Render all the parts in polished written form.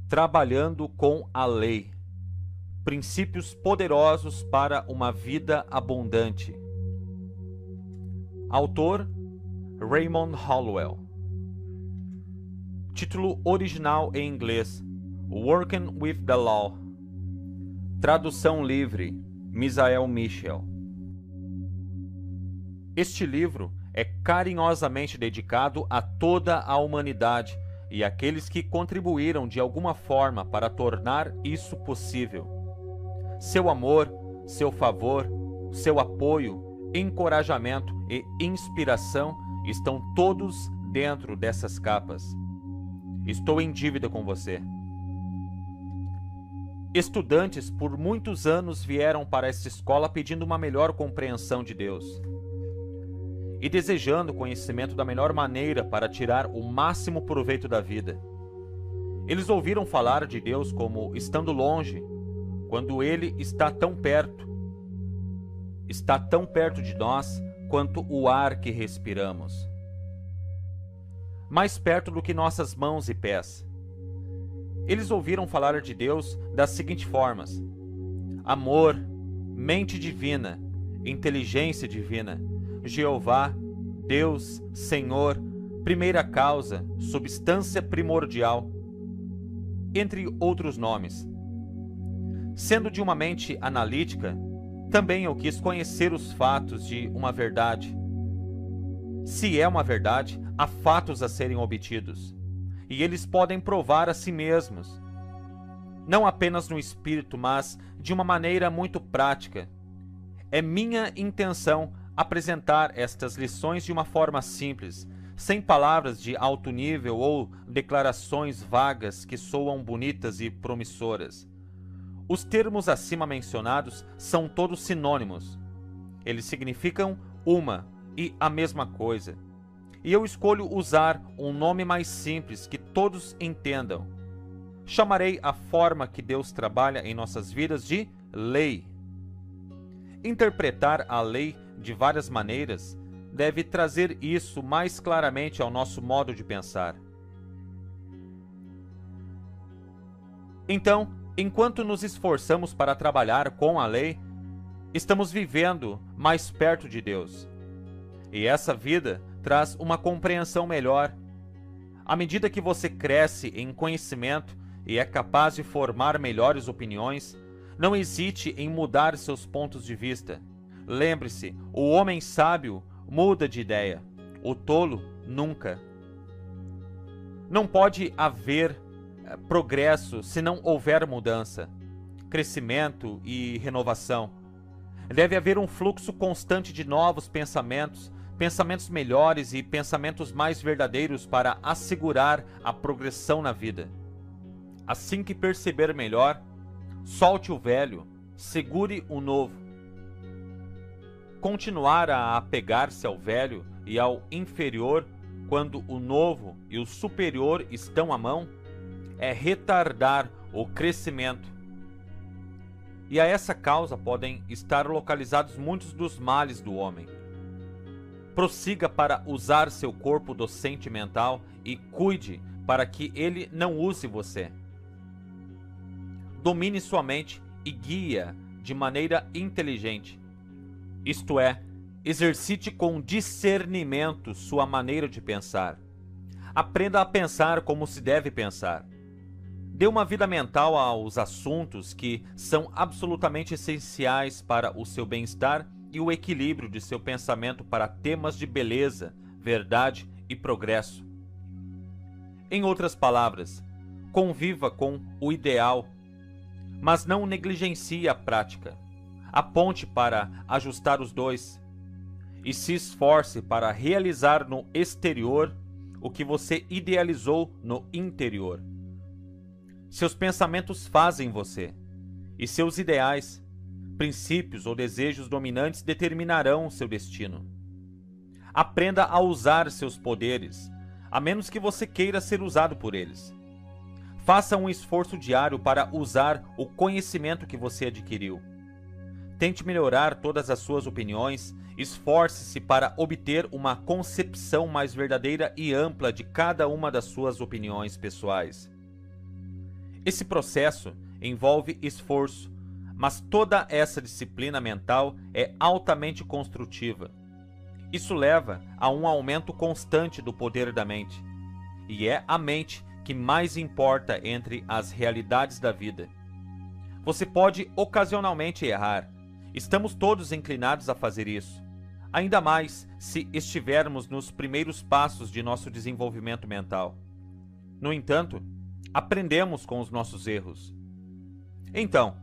Trabalhando com a lei. Princípios poderosos para uma vida abundante. Autor: Raymond Hollowell. Título original em inglês: Working with the Law. Tradução livre: Misael Mitchell. Este livro é carinhosamente dedicado a toda a humanidade e àqueles que contribuíram de alguma forma para tornar isso possível. Seu amor, seu favor, seu apoio, encorajamento e inspiração estão todos dentro dessas capas. Estou em dívida com você. Estudantes por muitos anos vieram para essa escola pedindo uma melhor compreensão de Deus e desejando conhecimento da melhor maneira para tirar o máximo proveito da vida. Eles ouviram falar de Deus como estando longe, quando Ele está tão perto de nós quanto o ar que respiramos, mais perto do que nossas mãos e pés. Eles ouviram falar de Deus das seguintes formas: amor, mente divina, inteligência divina, Jeová, Deus, Senhor, primeira causa, substância primordial, entre outros nomes. Sendo de uma mente analítica, também eu quis conhecer os fatos de uma verdade. Se é uma verdade, há fatos a serem obtidos, e eles podem provar a si mesmos, não apenas no espírito, mas de uma maneira muito prática. É minha intenção apresentar estas lições de uma forma simples, sem palavras de alto nível ou declarações vagas que soam bonitas e promissoras. Os termos acima mencionados são todos sinônimos. Eles significam uma e a mesma coisa. E eu escolho usar um nome mais simples que todos entendam. Chamarei a forma que Deus trabalha em nossas vidas de lei. Interpretar a lei de várias maneiras deve trazer isso mais claramente ao nosso modo de pensar. Então, enquanto nos esforçamos para trabalhar com a lei, estamos vivendo mais perto de Deus. E essa vida traz uma compreensão melhor. À medida que você cresce em conhecimento e é capaz de formar melhores opiniões, não hesite em mudar seus pontos de vista. Lembre-se, o homem sábio muda de ideia, o tolo nunca. Não pode haver progresso se não houver mudança, crescimento e renovação. Deve haver um fluxo constante de novos pensamentos, pensamentos melhores e pensamentos mais verdadeiros para assegurar a progressão na vida. Assim que perceber melhor, solte o velho, segure o novo. Continuar a apegar-se ao velho e ao inferior quando o novo e o superior estão à mão é retardar o crescimento. E a essa causa podem estar localizados muitos dos males do homem. Prossiga para usar seu corpo docente mental e cuide para que ele não use você. Domine sua mente e guie-a de maneira inteligente. Isto é, exercite com discernimento sua maneira de pensar. Aprenda a pensar como se deve pensar. Dê uma vida mental aos assuntos que são absolutamente essenciais para o seu bem-estar e o equilíbrio de seu pensamento para temas de beleza, verdade e progresso. Em outras palavras, conviva com o ideal, mas não negligencie a prática. Aponte para ajustar os dois e se esforce para realizar no exterior o que você idealizou no interior. Seus pensamentos fazem você, e seus ideais, princípios ou desejos dominantes determinarão seu destino. Aprenda a usar seus poderes, a menos que você queira ser usado por eles. Faça um esforço diário para usar o conhecimento que você adquiriu. Tente melhorar todas as suas opiniões, esforce-se para obter uma concepção mais verdadeira e ampla de cada uma das suas opiniões pessoais. Esse processo envolve esforço, mas toda essa disciplina mental é altamente construtiva. Isso leva a um aumento constante do poder da mente, e é a mente que mais importa entre as realidades da vida. Você pode ocasionalmente errar. Estamos todos inclinados a fazer isso, ainda mais se estivermos nos primeiros passos de nosso desenvolvimento mental. No entanto, aprendemos com os nossos erros. Então,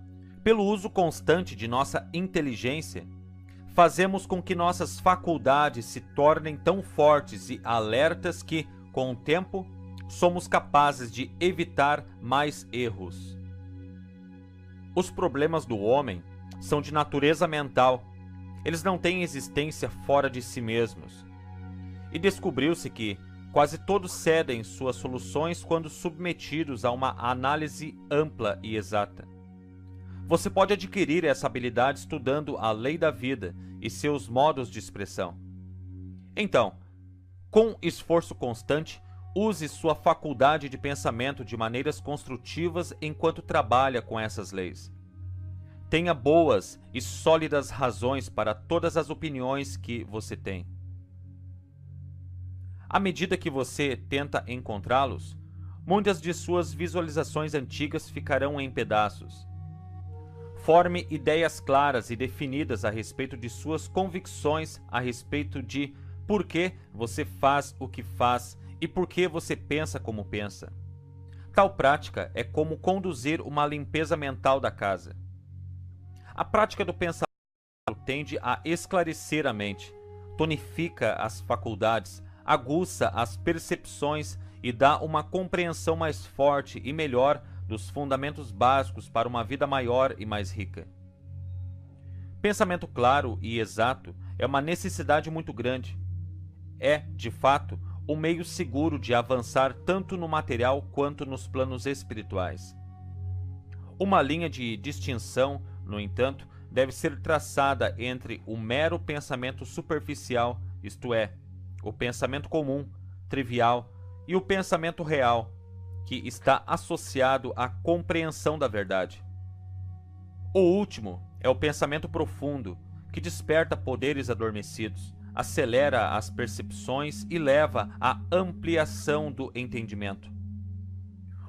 pelo uso constante de nossa inteligência, fazemos com que nossas faculdades se tornem tão fortes e alertas que, com o tempo, somos capazes de evitar mais erros. Os problemas do homem são de natureza mental. Eles não têm existência fora de si mesmos. E descobriu-se que quase todos cedem suas soluções quando submetidos a uma análise ampla e exata. Você pode adquirir essa habilidade estudando a lei da vida e seus modos de expressão. Então, com esforço constante, use sua faculdade de pensamento de maneiras construtivas enquanto trabalha com essas leis. Tenha boas e sólidas razões para todas as opiniões que você tem. À medida que você tenta encontrá-los, muitas de suas visualizações antigas ficarão em pedaços. Forme ideias claras e definidas a respeito de suas convicções a respeito de por que você faz o que faz e por que você pensa como pensa. Tal prática é como conduzir uma limpeza mental da casa. A prática do pensamento tende a esclarecer a mente, tonifica as faculdades, aguça as percepções e dá uma compreensão mais forte e melhor dos fundamentos básicos para uma vida maior e mais rica. Pensamento claro e exato é uma necessidade muito grande. É, de fato, o meio seguro de avançar tanto no material quanto nos planos espirituais. Uma linha de distinção, no entanto, deve ser traçada entre o mero pensamento superficial, isto é, o pensamento comum, trivial, e o pensamento real, que está associado à compreensão da verdade. O último é o pensamento profundo, que desperta poderes adormecidos, acelera as percepções e leva à ampliação do entendimento.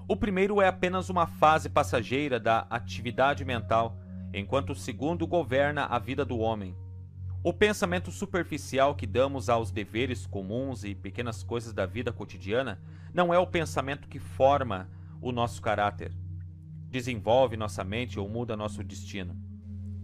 O primeiro é apenas uma fase passageira da atividade mental, enquanto o segundo governa a vida do homem. O pensamento superficial que damos aos deveres comuns e pequenas coisas da vida cotidiana não é o pensamento que forma o nosso caráter, desenvolve nossa mente ou muda nosso destino.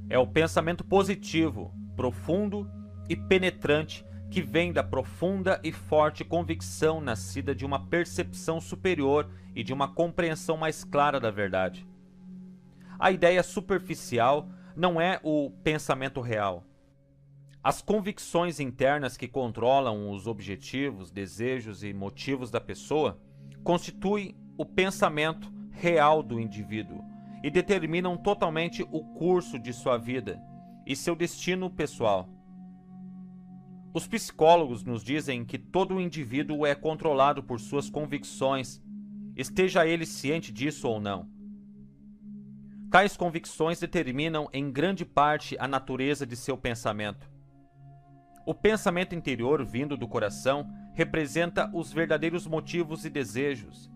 É o pensamento positivo, profundo e penetrante que vem da profunda e forte convicção nascida de uma percepção superior e de uma compreensão mais clara da verdade. A ideia superficial não é o pensamento real. As convicções internas que controlam os objetivos, desejos e motivos da pessoa constituem o pensamento real do indivíduo e determinam totalmente o curso de sua vida e seu destino pessoal. Os psicólogos nos dizem que todo indivíduo é controlado por suas convicções, esteja ele ciente disso ou não. Tais convicções determinam em grande parte a natureza de seu pensamento. O pensamento interior vindo do coração representa os verdadeiros motivos e desejos.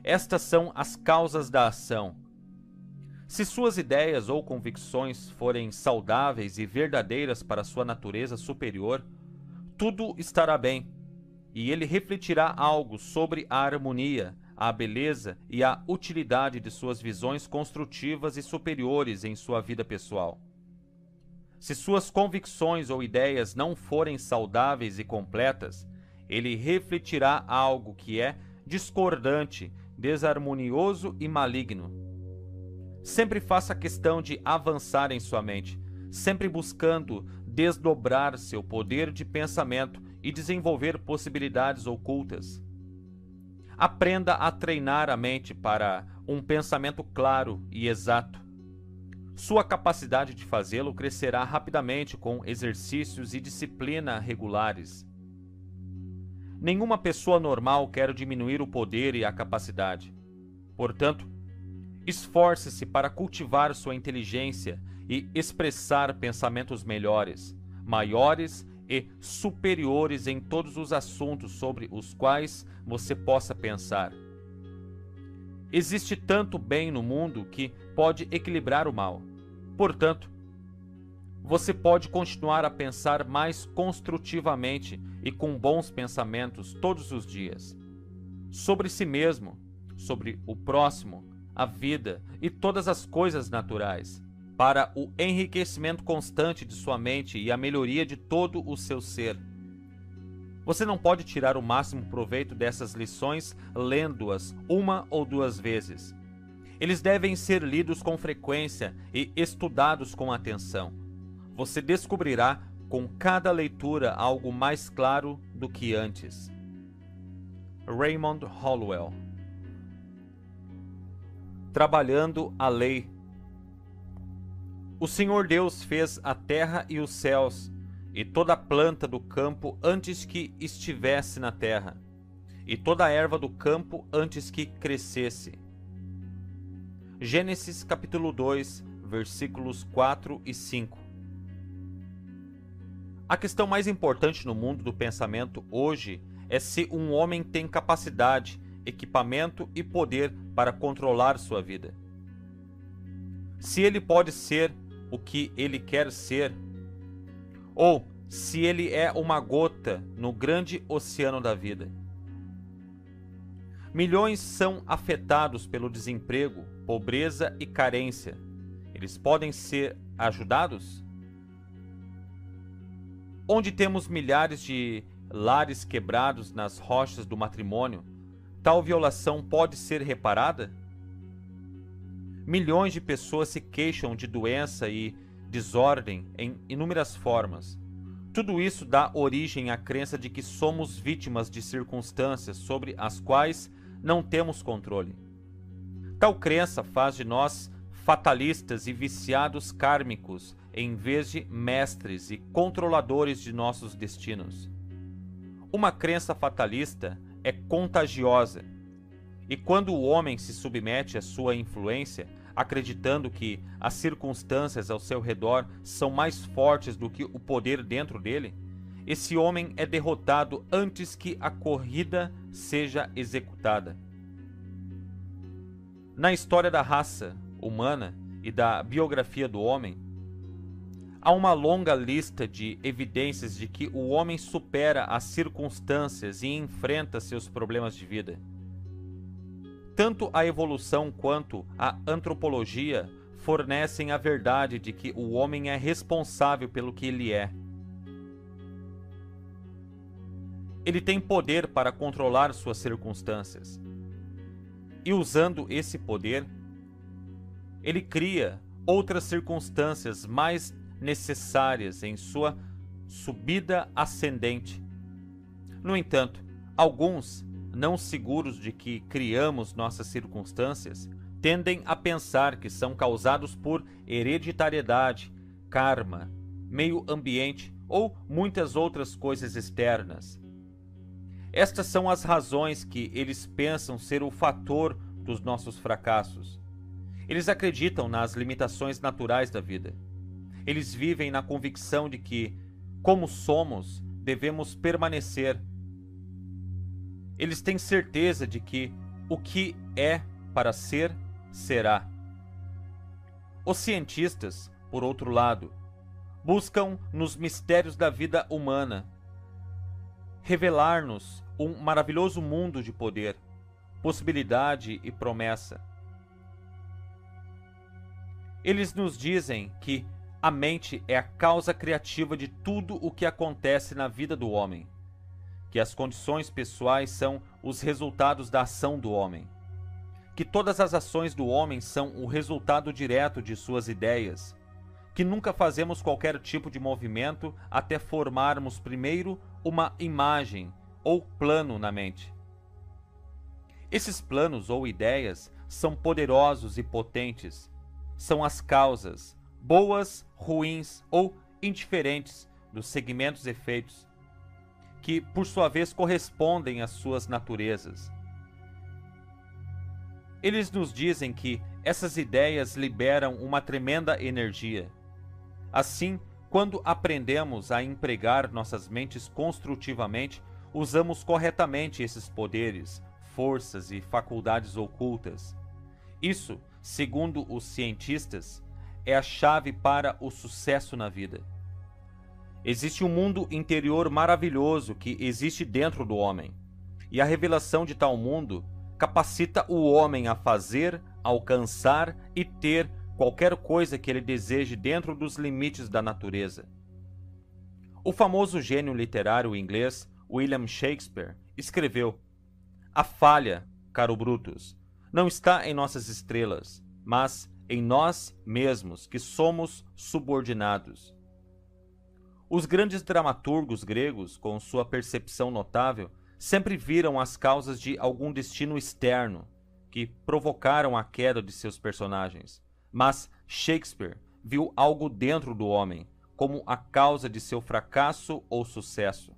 Estas são as causas da ação. Se suas ideias ou convicções forem saudáveis e verdadeiras para sua natureza superior, tudo estará bem, e ele refletirá algo sobre a harmonia, a beleza e a utilidade de suas visões construtivas e superiores em sua vida pessoal. Se suas convicções ou ideias não forem saudáveis e completas, ele refletirá algo que é discordante, desarmonioso e maligno. Sempre faça questão de avançar em sua mente, sempre buscando desdobrar seu poder de pensamento e desenvolver possibilidades ocultas. Aprenda a treinar a mente para um pensamento claro e exato. Sua capacidade de fazê-lo crescerá rapidamente com exercícios e disciplina regulares. Nenhuma pessoa normal quer diminuir o poder e a capacidade. Portanto, esforce-se para cultivar sua inteligência e expressar pensamentos melhores, maiores e superiores em todos os assuntos sobre os quais você possa pensar. Existe tanto bem no mundo que pode equilibrar o mal. Portanto, você pode continuar a pensar mais construtivamente e com bons pensamentos todos os dias. Sobre si mesmo, sobre o próximo, a vida e todas as coisas naturais, para o enriquecimento constante de sua mente e a melhoria de todo o seu ser. Você não pode tirar o máximo proveito dessas lições lendo-as uma ou duas vezes. Eles devem ser lidos com frequência e estudados com atenção. Você descobrirá com cada leitura algo mais claro do que antes. Raymond Hollowell. Trabalhando a lei. O Senhor Deus fez a terra e os céus, e toda a planta do campo antes que estivesse na terra, e toda a erva do campo antes que crescesse. Gênesis capítulo 2, versículos 4 e 5. A questão mais importante no mundo do pensamento hoje é se um homem tem capacidade, equipamento e poder para controlar sua vida. Se ele pode ser o que ele quer ser, ou se ele é uma gota no grande oceano da vida. Milhões são afetados pelo desemprego, pobreza e carência. Eles podem ser ajudados? Onde temos milhares de lares quebrados nas rochas do matrimônio, tal violação pode ser reparada? Milhões de pessoas se queixam de doença e desordem em inúmeras formas. Tudo isso dá origem à crença de que somos vítimas de circunstâncias sobre as quais não temos controle. Tal crença faz de nós fatalistas e viciados kármicos, em vez de mestres e controladores de nossos destinos. Uma crença fatalista é contagiosa, e quando o homem se submete à sua influência, acreditando que as circunstâncias ao seu redor são mais fortes do que o poder dentro dele, esse homem é derrotado antes que a corrida seja executada. Na história da raça humana e da biografia do homem, há uma longa lista de evidências de que o homem supera as circunstâncias e enfrenta seus problemas de vida. Tanto a evolução quanto a antropologia fornecem a verdade de que o homem é responsável pelo que ele é. Ele tem poder para controlar suas circunstâncias. E usando esse poder, ele cria outras circunstâncias mais necessárias em sua subida ascendente. No entanto, alguns, não seguros de que criamos nossas circunstâncias, tendem a pensar que são causados por hereditariedade, karma, meio ambiente ou muitas outras coisas externas. Estas são as razões que eles pensam ser o fator dos nossos fracassos. Eles acreditam nas limitações naturais da vida. Eles vivem na convicção de que, como somos, devemos permanecer. Eles têm certeza de que o que é para ser, será. Os cientistas, por outro lado, buscam nos mistérios da vida humana revelar-nos um maravilhoso mundo de poder, possibilidade e promessa. Eles nos dizem que a mente é a causa criativa de tudo o que acontece na vida do homem, que as condições pessoais são os resultados da ação do homem, que todas as ações do homem são o resultado direto de suas ideias, que nunca fazemos qualquer tipo de movimento até formarmos primeiro uma imagem ou plano na mente. Esses planos ou ideias são poderosos e potentes, são as causas, boas, ruins ou indiferentes, dos segmentos e efeitos, que por sua vez correspondem às suas naturezas. Eles nos dizem que essas ideias liberam uma tremenda energia. Assim, quando aprendemos a empregar nossas mentes construtivamente, usamos corretamente esses poderes, forças e faculdades ocultas. Isso, segundo os cientistas, é a chave para o sucesso na vida. Existe um mundo interior maravilhoso que existe dentro do homem, e a revelação de tal mundo capacita o homem a fazer, alcançar e ter qualquer coisa que ele deseje dentro dos limites da natureza. O famoso gênio literário inglês William Shakespeare escreveu: "A falha, caro Brutus, não está em nossas estrelas, mas em nós mesmos, que somos subordinados." Os grandes dramaturgos gregos, com sua percepção notável, sempre viram as causas de algum destino externo que provocaram a queda de seus personagens. Mas Shakespeare viu algo dentro do homem, como a causa de seu fracasso ou sucesso.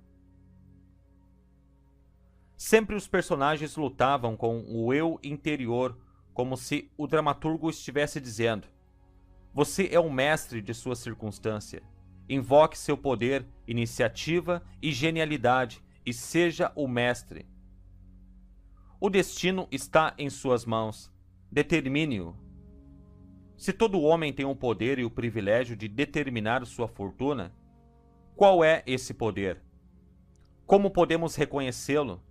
Sempre os personagens lutavam com o eu interior, como se o dramaturgo estivesse dizendo: "Você é o mestre de sua circunstância. Invoque seu poder, iniciativa e genialidade e seja o mestre. O destino está em suas mãos. Determine-o." Se todo homem tem o poder e o privilégio de determinar sua fortuna, qual é esse poder? Como podemos reconhecê-lo?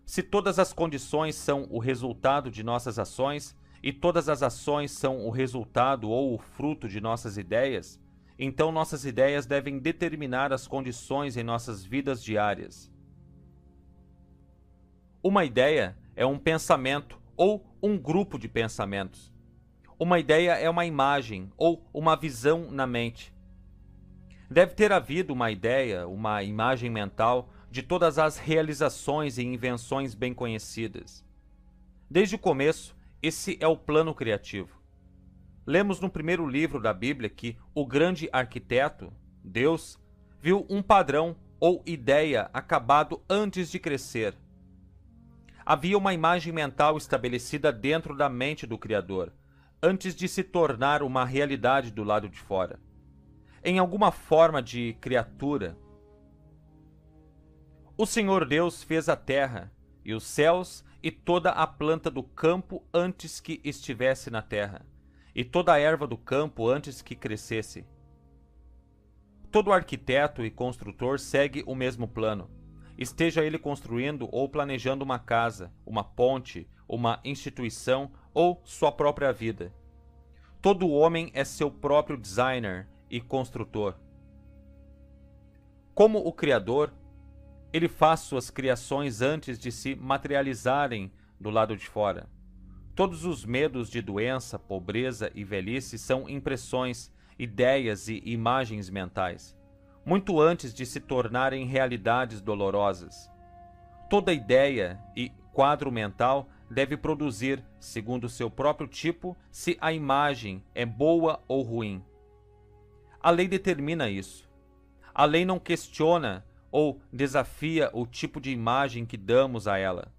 Se todas as condições são o resultado de nossas ações e todas as ações são o resultado ou o fruto de nossas ideias, então nossas ideias devem determinar as condições em nossas vidas diárias. Uma ideia é um pensamento ou um grupo de pensamentos. Uma ideia é uma imagem ou uma visão na mente. Deve ter havido uma ideia, uma imagem mental de todas as realizações e invenções bem conhecidas. Desde o começo, esse é o plano criativo. Lemos no primeiro livro da Bíblia que o grande arquiteto, Deus, viu um padrão ou ideia acabado antes de crescer. Havia uma imagem mental estabelecida dentro da mente do Criador, antes de se tornar uma realidade do lado de fora. Em alguma forma de criatura, o Senhor Deus fez a terra e os céus e toda a planta do campo antes que estivesse na terra, e toda a erva do campo antes que crescesse. Todo arquiteto e construtor segue o mesmo plano, esteja ele construindo ou planejando uma casa, uma ponte, uma instituição ou sua própria vida. Todo homem é seu próprio designer e construtor. Como o Criador, ele faz suas criações antes de se materializarem do lado de fora. Todos os medos de doença, pobreza e velhice são impressões, ideias e imagens mentais, muito antes de se tornarem realidades dolorosas. Toda ideia e quadro mental deve produzir, segundo seu próprio tipo, se a imagem é boa ou ruim. A lei determina isso. A lei não questiona ou desafia o tipo de imagem que damos a ela.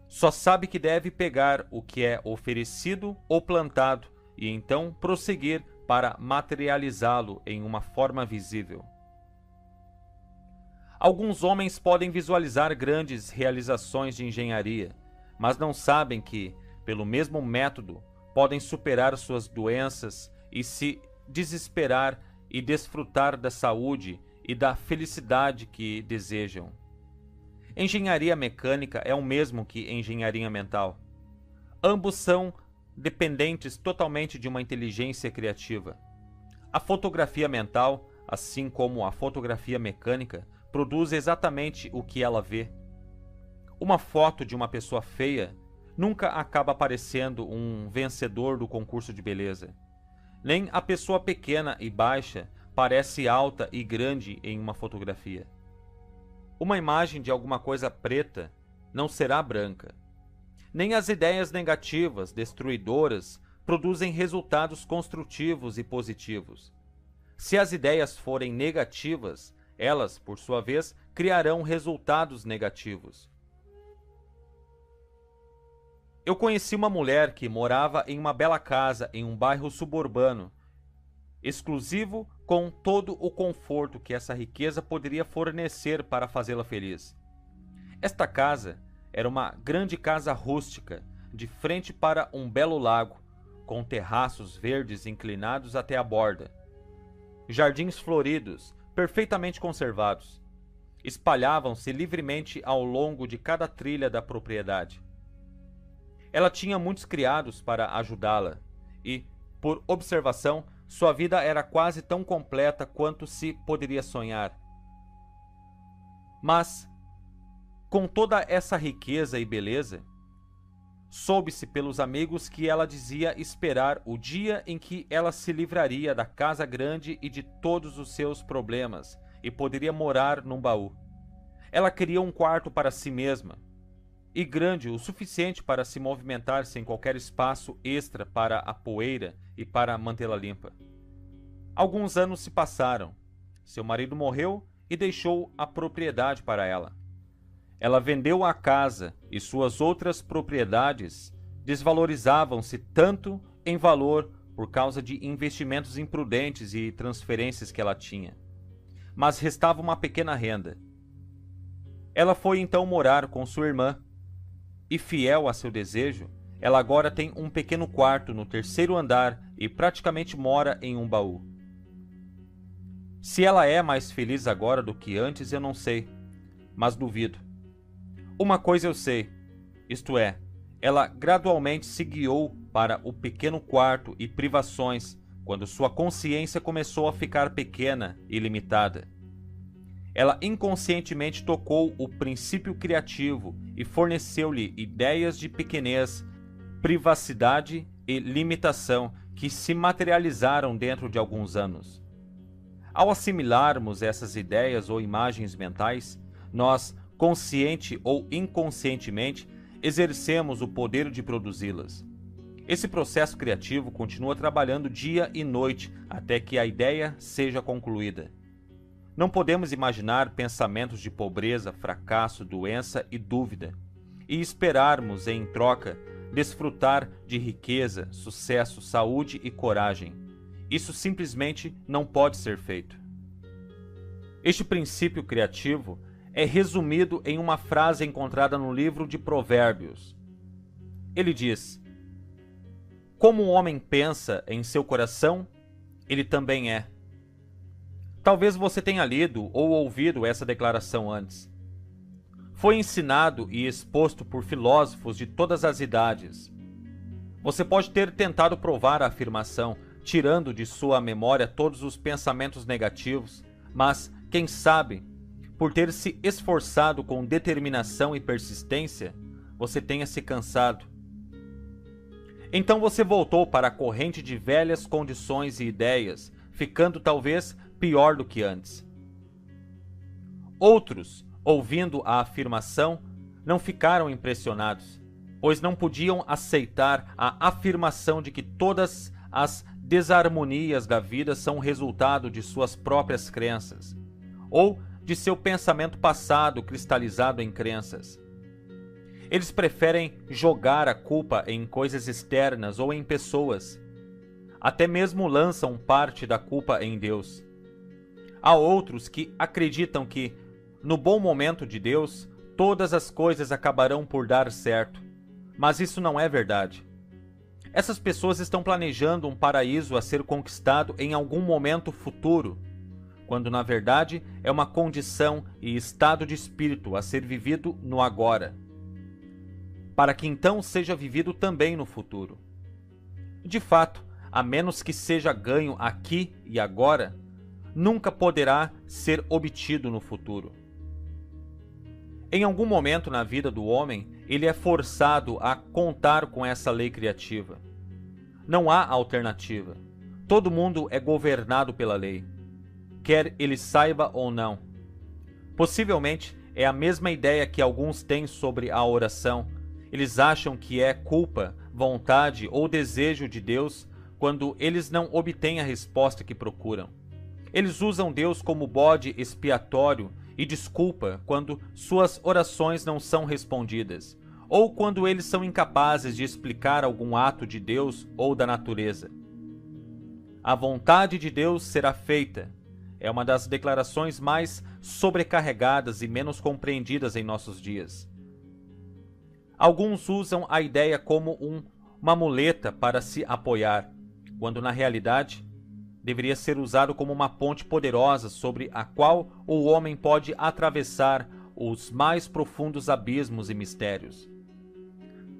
Só sabe que deve pegar o que é oferecido ou plantado e então prosseguir para materializá-lo em uma forma visível. Alguns homens podem visualizar grandes realizações de engenharia, mas não sabem que, pelo mesmo método, podem superar suas doenças e se desesperar e desfrutar da saúde e da felicidade que desejam. Engenharia mecânica é o mesmo que engenharia mental. Ambos são dependentes totalmente de uma inteligência criativa. A fotografia mental, assim como a fotografia mecânica, produz exatamente o que ela vê. Uma foto de uma pessoa feia nunca acaba parecendo um vencedor do concurso de beleza. Nem a pessoa pequena e baixa parece alta e grande em uma fotografia. Uma imagem de alguma coisa preta não será branca. Nem as ideias negativas, destruidoras, produzem resultados construtivos e positivos. Se as ideias forem negativas, elas, por sua vez, criarão resultados negativos. Eu conheci uma mulher que morava em uma bela casa em um bairro suburbano, exclusivo, com todo o conforto que essa riqueza poderia fornecer para fazê-la feliz. Esta casa era uma grande casa rústica, de frente para um belo lago, com terraços verdes inclinados até a borda, jardins floridos, perfeitamente conservados, espalhavam-se livremente ao longo de cada trilha da propriedade. Ela tinha muitos criados para ajudá-la e, por observação, sua vida era quase tão completa quanto se poderia sonhar. Mas, com toda essa riqueza e beleza, soube-se pelos amigos que ela dizia esperar o dia em que ela se livraria da casa grande e de todos os seus problemas e poderia morar num baú. Ela queria um quarto para si mesma, e grande o suficiente para se movimentar sem qualquer espaço extra para a poeira e para mantê-la limpa. Alguns anos se passaram. Seu marido morreu e deixou a propriedade para ela. Ela vendeu a casa e suas outras propriedades desvalorizavam-se tanto em valor por causa de investimentos imprudentes e transferências que ela tinha. Mas restava uma pequena renda. Ela foi então morar com sua irmã, e fiel a seu desejo, ela agora tem um pequeno quarto no terceiro andar e praticamente mora em um baú. Se ela é mais feliz agora do que antes, eu não sei, mas duvido. Uma coisa eu sei, isto é, ela gradualmente se guiou para o pequeno quarto e privações quando sua consciência começou a ficar pequena e limitada. Ela inconscientemente tocou o princípio criativo e forneceu-lhe ideias de pequenez, privacidade e limitação que se materializaram dentro de alguns anos. Ao assimilarmos essas ideias ou imagens mentais, nós, consciente ou inconscientemente, exercemos o poder de produzi-las. Esse processo criativo continua trabalhando dia e noite até que a ideia seja concluída. Não podemos imaginar pensamentos de pobreza, fracasso, doença e dúvida, e esperarmos, em troca, desfrutar de riqueza, sucesso, saúde e coragem. Isso simplesmente não pode ser feito. Este princípio criativo é resumido em uma frase encontrada no livro de Provérbios. Ele diz: "Como o homem pensa em seu coração, ele também é." Talvez você tenha lido ou ouvido essa declaração antes. Foi ensinado e exposto por filósofos de todas as idades. Você pode ter tentado provar a afirmação, tirando de sua memória todos os pensamentos negativos, mas, quem sabe, por ter se esforçado com determinação e persistência, você tenha se cansado. Então você voltou para a corrente de velhas condições e ideias, ficando talvez pior do que antes. Outros, ouvindo a afirmação, não ficaram impressionados, pois não podiam aceitar a afirmação de que todas as desarmonias da vida são resultado de suas próprias crenças, ou de seu pensamento passado cristalizado em crenças. Eles preferem jogar a culpa em coisas externas ou em pessoas. Até mesmo lançam parte da culpa em Deus. Há outros que acreditam que, no bom momento de Deus, todas as coisas acabarão por dar certo. Mas isso não é verdade. Essas pessoas estão planejando um paraíso a ser conquistado em algum momento futuro, quando na verdade é uma condição e estado de espírito a ser vivido no agora, para que então seja vivido também no futuro. De fato, a menos que seja ganho aqui e agora, nunca poderá ser obtido no futuro. Em algum momento na vida do homem, ele é forçado a contar com essa lei criativa. Não há alternativa. Todo mundo é governado pela lei, quer ele saiba ou não. Possivelmente é a mesma ideia que alguns têm sobre a oração. Eles acham que é culpa, vontade ou desejo de Deus quando eles não obtêm a resposta que procuram. Eles usam Deus como bode expiatório e desculpa quando suas orações não são respondidas, ou quando eles são incapazes de explicar algum ato de Deus ou da natureza. A vontade de Deus será feita é uma das declarações mais sobrecarregadas e menos compreendidas em nossos dias. Alguns usam a ideia como uma muleta para se apoiar, quando na realidade deveria ser usado como uma ponte poderosa sobre a qual o homem pode atravessar os mais profundos abismos e mistérios.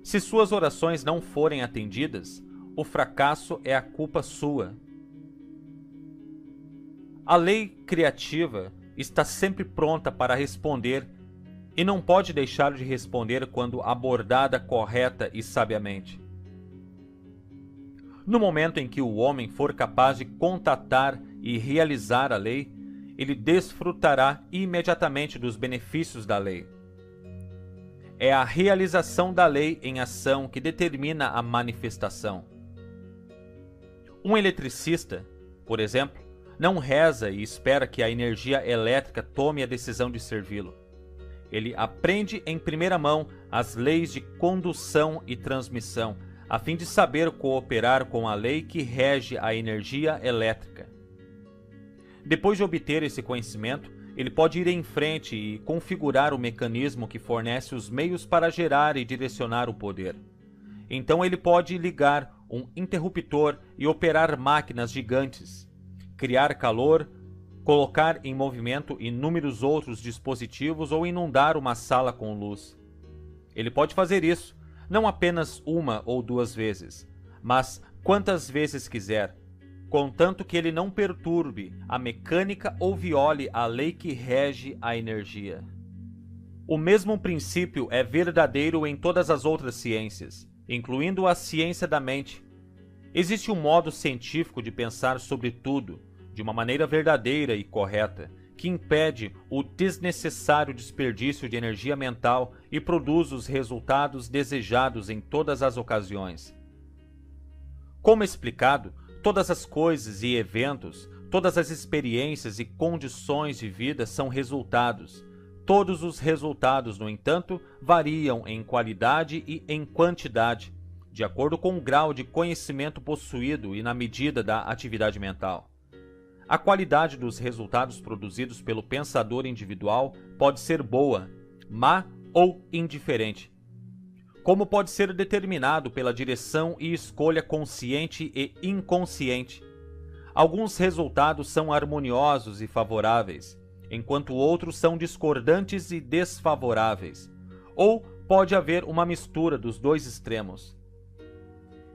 Se suas orações não forem atendidas, o fracasso é a culpa sua. A lei criativa está sempre pronta para responder e não pode deixar de responder quando abordada correta e sabiamente. No momento em que o homem for capaz de contatar e realizar a lei, ele desfrutará imediatamente dos benefícios da lei. É a realização da lei em ação que determina a manifestação. Um eletricista, por exemplo, não reza e espera que a energia elétrica tome a decisão de servi-lo. Ele aprende em primeira mão as leis de condução e transmissão, a fim de saber cooperar com a lei que rege a energia elétrica. Depois de obter esse conhecimento, ele pode ir em frente e configurar o mecanismo que fornece os meios para gerar e direcionar o poder. Então ele pode ligar um interruptor e operar máquinas gigantes, criar calor, colocar em movimento inúmeros outros dispositivos ou inundar uma sala com luz. Ele pode fazer isso, não apenas uma ou duas vezes, mas quantas vezes quiser, contanto que ele não perturbe a mecânica ou viole a lei que rege a energia. O mesmo princípio é verdadeiro em todas as outras ciências, incluindo a ciência da mente. Existe um modo científico de pensar sobre tudo, de uma maneira verdadeira e correta, que impede o desnecessário desperdício de energia mental e produz os resultados desejados em todas as ocasiões. Como explicado, todas as coisas e eventos, todas as experiências e condições de vida são resultados. Todos os resultados, no entanto, variam em qualidade e em quantidade, de acordo com o grau de conhecimento possuído e na medida da atividade mental. A qualidade dos resultados produzidos pelo pensador individual pode ser boa, má ou indiferente, como pode ser determinado pela direção e escolha consciente e inconsciente. Alguns resultados são harmoniosos e favoráveis, enquanto outros são discordantes e desfavoráveis, ou pode haver uma mistura dos dois extremos.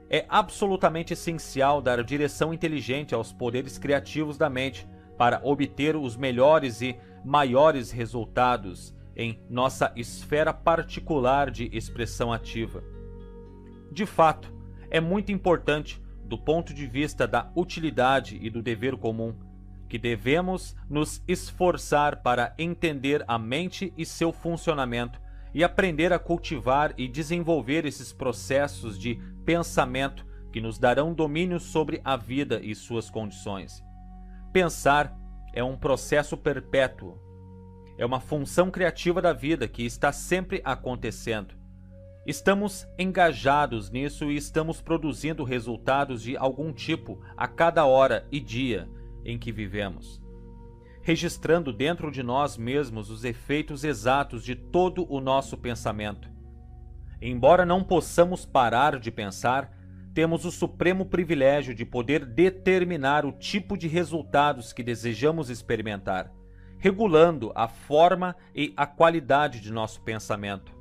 É absolutamente essencial dar direção inteligente aos poderes criativos da mente para obter os melhores e maiores resultados em nossa esfera particular de expressão ativa. De fato, é muito importante, do ponto de vista da utilidade e do dever comum, que devemos nos esforçar para entender a mente e seu funcionamento e aprender a cultivar e desenvolver esses processos de pensamento que nos darão domínio sobre a vida e suas condições. Pensar é um processo perpétuo. É uma função criativa da vida que está sempre acontecendo. Estamos engajados nisso e estamos produzindo resultados de algum tipo a cada hora e dia em que vivemos, registrando dentro de nós mesmos os efeitos exatos de todo o nosso pensamento. Embora não possamos parar de pensar, temos o supremo privilégio de poder determinar o tipo de resultados que desejamos experimentar, regulando a forma e a qualidade de nosso pensamento.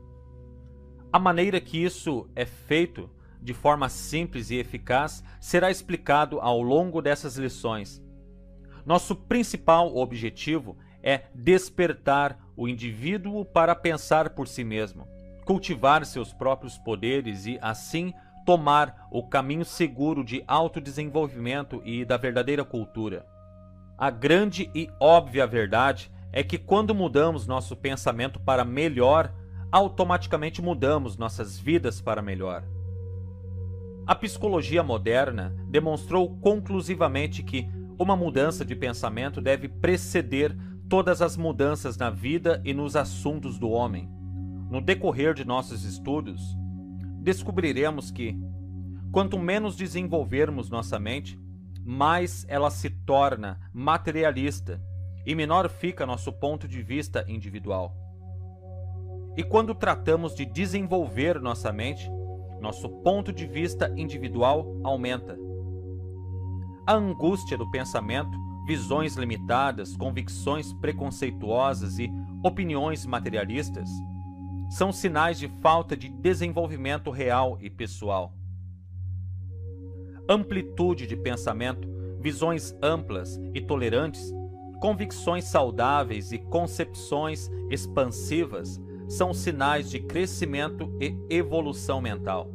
A maneira que isso é feito, de forma simples e eficaz, será explicado ao longo dessas lições. Nosso principal objetivo é despertar o indivíduo para pensar por si mesmo, cultivar seus próprios poderes e, assim, tomar o caminho seguro de autodesenvolvimento e da verdadeira cultura. A grande e óbvia verdade é que quando mudamos nosso pensamento para melhor, automaticamente mudamos nossas vidas para melhor. A psicologia moderna demonstrou conclusivamente que uma mudança de pensamento deve preceder todas as mudanças na vida e nos assuntos do homem. No decorrer de nossos estudos, descobriremos que, quanto menos desenvolvermos nossa mente, mais ela se torna materialista e menor fica nosso ponto de vista individual. E quando tratamos de desenvolver nossa mente, nosso ponto de vista individual aumenta. A angústia do pensamento, visões limitadas, convicções preconceituosas e opiniões materialistas são sinais de falta de desenvolvimento real e pessoal. Amplitude de pensamento, visões amplas e tolerantes, convicções saudáveis e concepções expansivas são sinais de crescimento e evolução mental.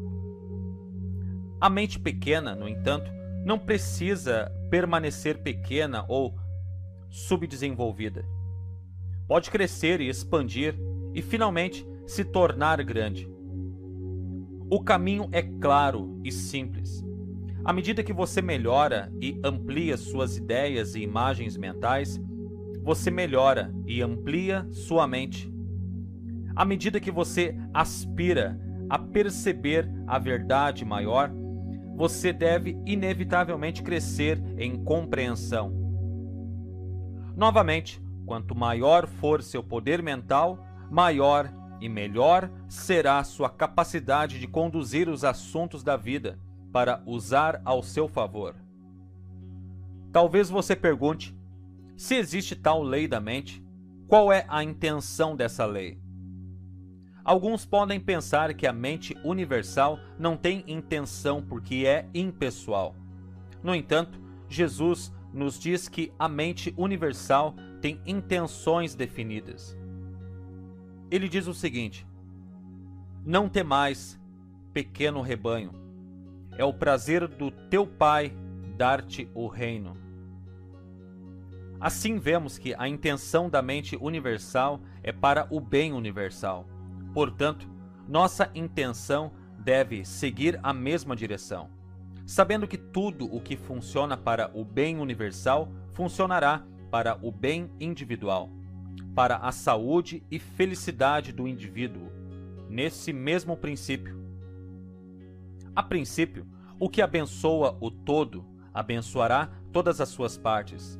A mente pequena, no entanto, não precisa permanecer pequena ou subdesenvolvida. Pode crescer e expandir e finalmente se tornar grande. O caminho é claro e simples. À medida que você melhora e amplia suas ideias e imagens mentais, você melhora e amplia sua mente. À medida que você aspira a perceber a verdade maior, você deve inevitavelmente crescer em compreensão. Novamente, quanto maior for seu poder mental, maior e melhor será sua capacidade de conduzir os assuntos da vida para usar ao seu favor. Talvez você pergunte: se existe tal lei da mente, qual é a intenção dessa lei? Alguns podem pensar que a mente universal não tem intenção porque é impessoal. No entanto, Jesus nos diz que a mente universal tem intenções definidas. Ele diz o seguinte: não temais, pequeno rebanho, é o prazer do teu Pai dar-te o reino. Assim vemos que a intenção da mente universal é para o bem universal. Portanto, nossa intenção deve seguir a mesma direção, sabendo que tudo o que funciona para o bem universal funcionará para o bem individual, para a saúde e felicidade do indivíduo, nesse mesmo princípio. A princípio, o que abençoa o todo, abençoará todas as suas partes.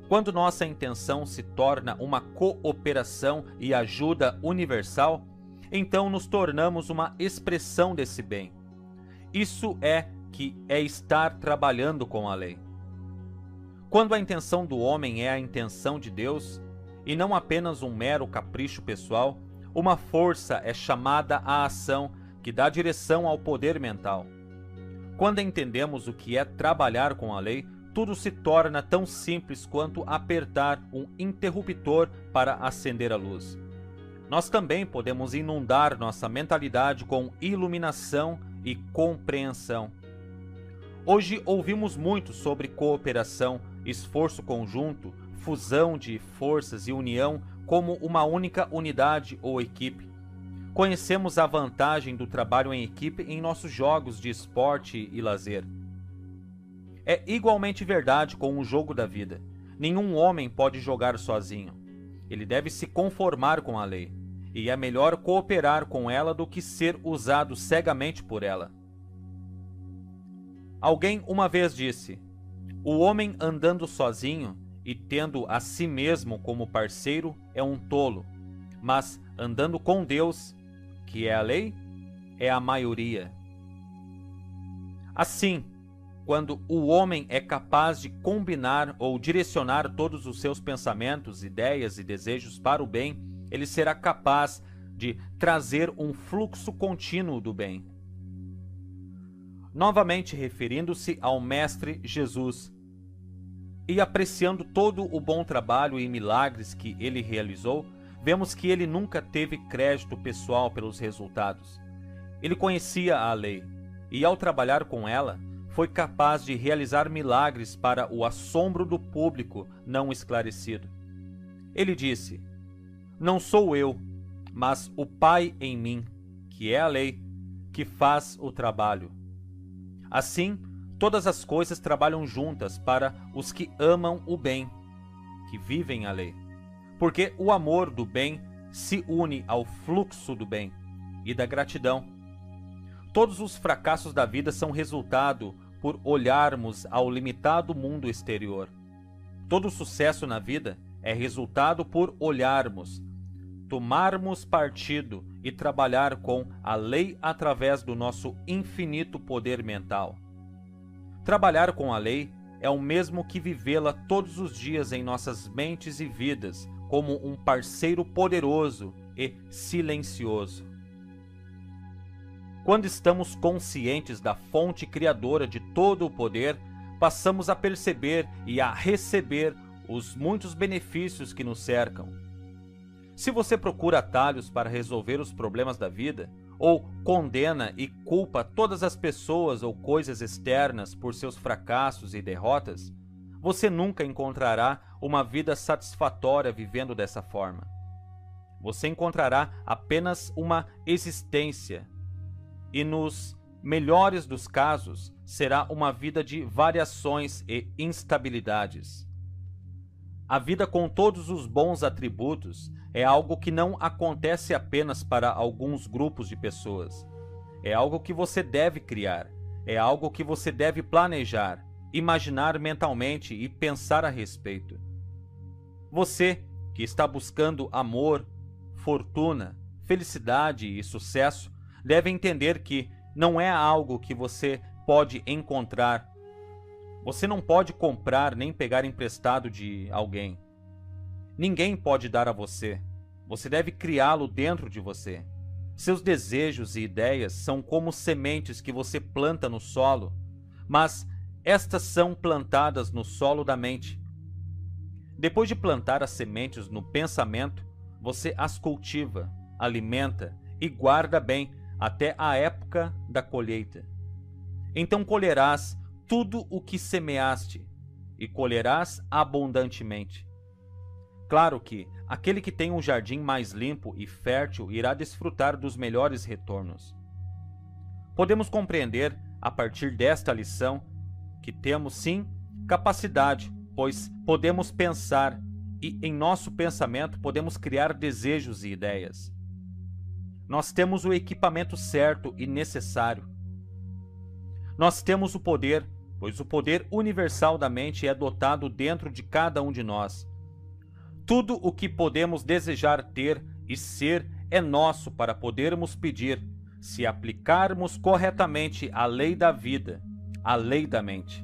Quando nossa intenção se torna uma cooperação e ajuda universal, então nos tornamos uma expressão desse bem. Isso é que é estar trabalhando com a lei. Quando a intenção do homem é a intenção de Deus, e não apenas um mero capricho pessoal, uma força é chamada à ação que dá direção ao poder mental. Quando entendemos o que é trabalhar com a lei, tudo se torna tão simples quanto apertar um interruptor para acender a luz. Nós também podemos inundar nossa mentalidade com iluminação e compreensão. Hoje ouvimos muito sobre cooperação, esforço conjunto, fusão de forças e união como uma única unidade ou equipe. Conhecemos a vantagem do trabalho em equipe em nossos jogos de esporte e lazer. É igualmente verdade com o jogo da vida. Nenhum homem pode jogar sozinho. Ele deve se conformar com a lei, e é melhor cooperar com ela do que ser usado cegamente por ela. Alguém uma vez disse: o homem andando sozinho e tendo a si mesmo como parceiro é um tolo, mas andando com Deus, que é a lei, é a maioria. Assim, quando o homem é capaz de combinar ou direcionar todos os seus pensamentos, ideias e desejos para o bem, ele será capaz de trazer um fluxo contínuo do bem. Novamente referindo-se ao Mestre Jesus e apreciando todo o bom trabalho e milagres que ele realizou, vemos que ele nunca teve crédito pessoal pelos resultados. Ele conhecia a lei e, ao trabalhar com ela, foi capaz de realizar milagres para o assombro do público não esclarecido. Ele disse: não sou eu, mas o Pai em mim, que é a lei, que faz o trabalho. Assim, todas as coisas trabalham juntas para os que amam o bem, que vivem a lei. Porque o amor do bem se une ao fluxo do bem e da gratidão. Todos os fracassos da vida são resultado por olharmos ao limitado mundo exterior. Todo sucesso na vida é resultado por olharmos, tomarmos partido e trabalhar com a lei através do nosso infinito poder mental. Trabalhar com a lei é o mesmo que vivê-la todos os dias em nossas mentes e vidas, como um parceiro poderoso e silencioso. Quando estamos conscientes da fonte criadora de todo o poder, passamos a perceber e a receber os muitos benefícios que nos cercam. Se você procura atalhos para resolver os problemas da vida, ou condena e culpa todas as pessoas ou coisas externas por seus fracassos e derrotas, você nunca encontrará uma vida satisfatória vivendo dessa forma. Você encontrará apenas uma existência, e nos melhores dos casos, será uma vida de variações e instabilidades. A vida com todos os bons atributos é algo que não acontece apenas para alguns grupos de pessoas. É algo que você deve criar, é algo que você deve planejar, imaginar mentalmente e pensar a respeito. Você, que está buscando amor, fortuna, felicidade e sucesso, deve entender que não é algo que você pode encontrar. Você não pode comprar nem pegar emprestado de alguém. Ninguém pode dar a você. Você deve criá-lo dentro de você. Seus desejos e ideias são como sementes que você planta no solo, mas estas são plantadas no solo da mente. Depois de plantar as sementes no pensamento, você as cultiva, alimenta e guarda bem até a época da colheita. Então colherás tudo o que semeaste, e colherás abundantemente. Claro que aquele que tem um jardim mais limpo e fértil irá desfrutar dos melhores retornos. Podemos compreender, a partir desta lição, que temos sim capacidade, pois podemos pensar, e em nosso pensamento podemos criar desejos e ideias. Nós temos o equipamento certo e necessário. Nós temos o poder, pois o poder universal da mente é dotado dentro de cada um de nós. Tudo o que podemos desejar ter e ser é nosso para podermos pedir, se aplicarmos corretamente a lei da vida, a lei da mente.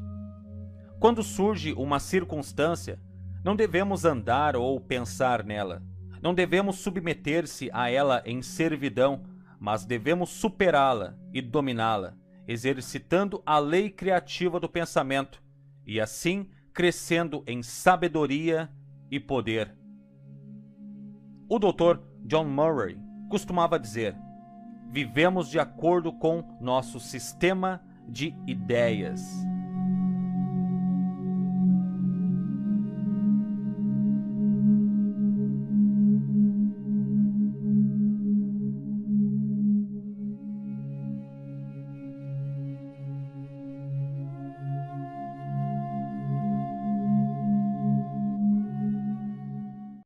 Quando surge uma circunstância, não devemos andar ou pensar nela. Não devemos submeter-se a ela em servidão, mas devemos superá-la e dominá-la, exercitando a lei criativa do pensamento e assim crescendo em sabedoria e poder. O Dr. John Murray costumava dizer: vivemos de acordo com nosso sistema de ideias.